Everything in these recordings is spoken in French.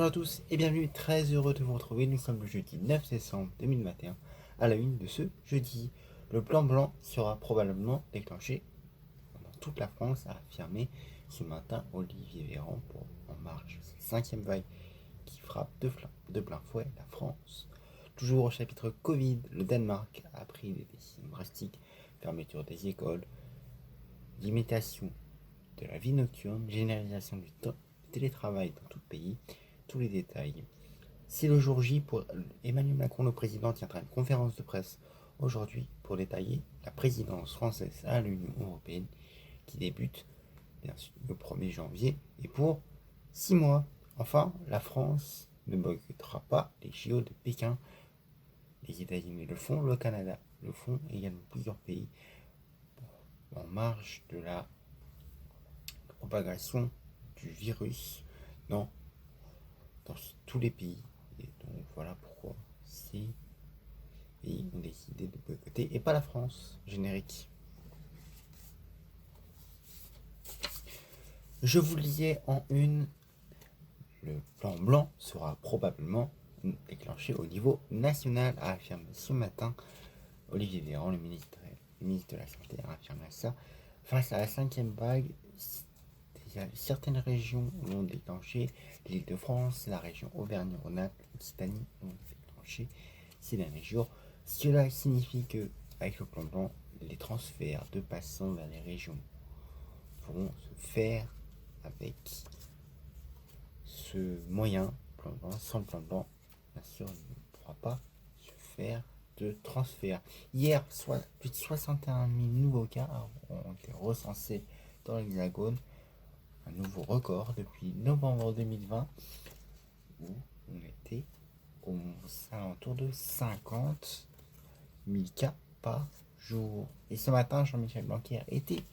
Bonjour à tous et bienvenue, très heureux de vous retrouver. Nous sommes le jeudi 9 décembre 2021. À la une de ce jeudi, le plan blanc sera probablement déclenché dans toute la France, a affirmé ce matin Olivier Véran pour En Marche, cette cinquième vague qui frappe de plein fouet la France. Toujours au chapitre Covid, le Danemark a pris des décisions drastiques, fermeture des écoles, limitation de la vie nocturne, généralisation du télétravail dans tout le pays. Tous les détails. C'est le jour J pour Emmanuel Macron, le président, tiendra une conférence de presse aujourd'hui pour détailler la présidence française à l'Union européenne qui débute bien sûr, le 1er janvier et pour 6 mois. Enfin, la France ne boycottera pas les JO de Pékin. Les États-Unis le font, le Canada le font, et également plusieurs pays en marge de la propagation du virus dans tous les pays. Et donc voilà pourquoi ces pays ont décidé de boycotter et pas la France. Générique. Je vous le disais en une, le plan blanc sera probablement déclenché au niveau national, a affirmé ce matin Olivier Véran, le ministre de la Santé, a affirmé ça. Face à la cinquième vague, certaines régions l'ont déclenché, l'Île-de-France, la région Auvergne-Rhône-Alpes, l'Occitanie l'ont déclenché ces derniers jours. Cela signifie que, avec le plan blanc, les transferts de passants vers les régions pourront se faire avec ce moyen, plan blanc. Sans le plan blanc, bien sûr, il ne pourra pas se faire de transfert. Hier, plus de 61 000 nouveaux cas ont été recensés dans l'Hexagone, un nouveau record depuis novembre 2020, où on était aux alentours de 50 000 cas par jour. Et ce matin, Jean-Michel Blanquer était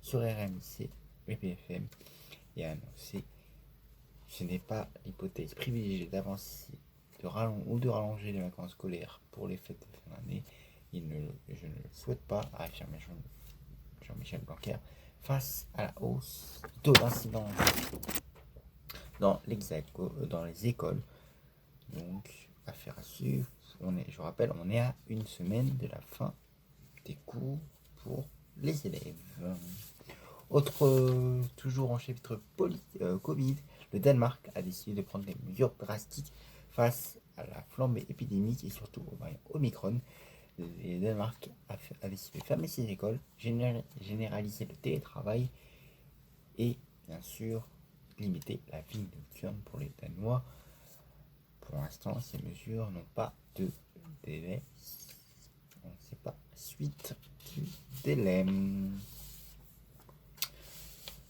sur RMC et BFM et a annoncé ce n'est pas l'hypothèse privilégiée d'avancer ou de rallonger les vacances scolaires pour les fêtes de fin d'année. Je ne le souhaite pas, a affirmé Jean-Michel Blanquer face à la hausse du taux d'incidence dans les écoles. Donc, affaire à suivre. Je rappelle, on est à une semaine de la fin des cours pour les élèves. Toujours en chapitre Covid, le Danemark a décidé de prendre des mesures drastiques face à la flambée épidémique et surtout au variant Omicron. Le Danemark a décidé de fermer ses écoles, généraliser le télétravail et bien sûr limiter la vie nocturne pour les Danois. Pour l'instant, ces mesures n'ont pas de délai. On ne sait pas la suite du délai.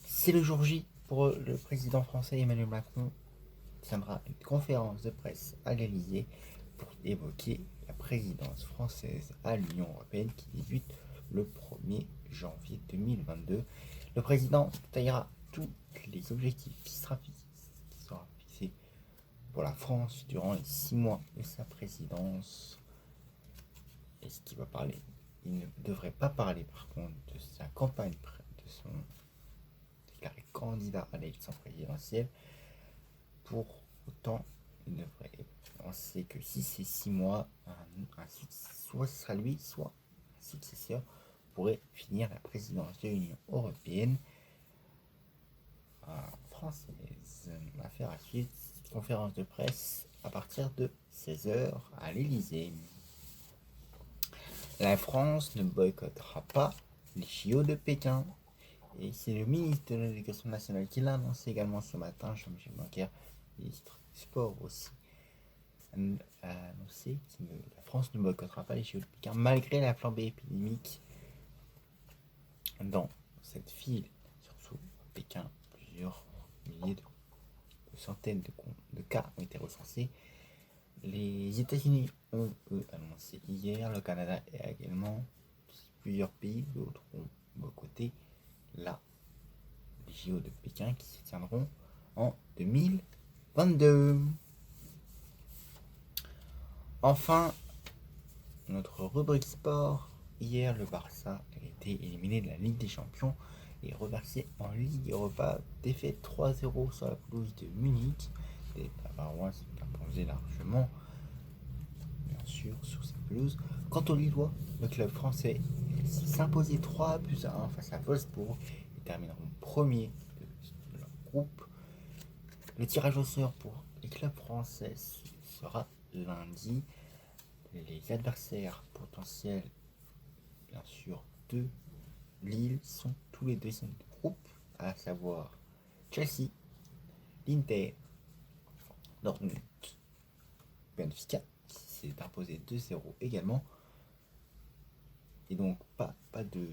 C'est le jour J pour le président français Emmanuel Macron qui tiendra une conférence de presse à l'Elysée pour évoquer la présidence française à l'Union européenne qui débute le 1er janvier 2022. Le président détaillera tous les objectifs qui sera fixés pour la France durant les 6 mois de sa présidence. Et ce qu'il va parler, il ne devrait pas parler par contre de sa campagne, de son déclaré candidat à l'élection présidentielle. Pour autant, il devrait penser que si ces 6 mois, soit ce sera lui, soit un successeur pourrait finir la présidence de l'Union européenne française. Affaire à suivre, conférence de presse à partir de 16h à l'Elysée. La France ne boycottera pas les JO de Pékin. Et c'est le ministre de l'Éducation nationale qui l'a annoncé également ce matin, Jean-Michel Blanquer, ministre du Sport aussi, a annoncé que la France ne boycottera pas les JO de Pékin malgré la flambée épidémique dans cette ville, surtout à Pékin. Plusieurs milliers de centaines de cas ont été recensés. Les États-Unis ont annoncé hier, le Canada et également plusieurs pays, d'autres ont boycotté les JO de Pékin qui se tiendront en 2022. Enfin, notre rubrique sport. Hier, le Barça a été éliminé de la Ligue des Champions et reversé en Ligue Europa. Défaite 3-0 sur la pelouse de Munich. des Bavarois sont imposés largement, bien sûr, sur cette pelouse. Quant aux Lillois, le club français s'imposait 3-1 face à Wolfsburg et termineront premier de leur groupe. Le tirage au sort pour les clubs français sera lundi. Les adversaires potentiels, bien sûr, de Lille sont tous les deuxièmes de groupe, à savoir Chelsea, l'Inter, Dortmund, Benfica, qui s'est imposé 2-0 également. Et donc pas de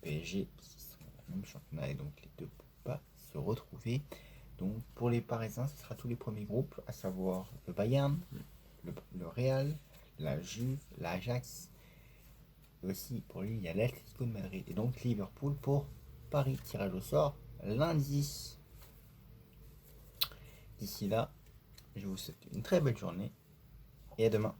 PSG qui sont dans le même championnat et donc les deux ne peuvent pas se retrouver. Donc pour les Parisiens, ce sera tous les premiers groupes, à savoir le Bayern, le Real, la Juve, l'Ajax. Et aussi pour lui, il y a l'Atlético de Madrid et donc Liverpool pour Paris. Tirage au sort lundi. D'ici là, je vous souhaite une très belle journée et à demain.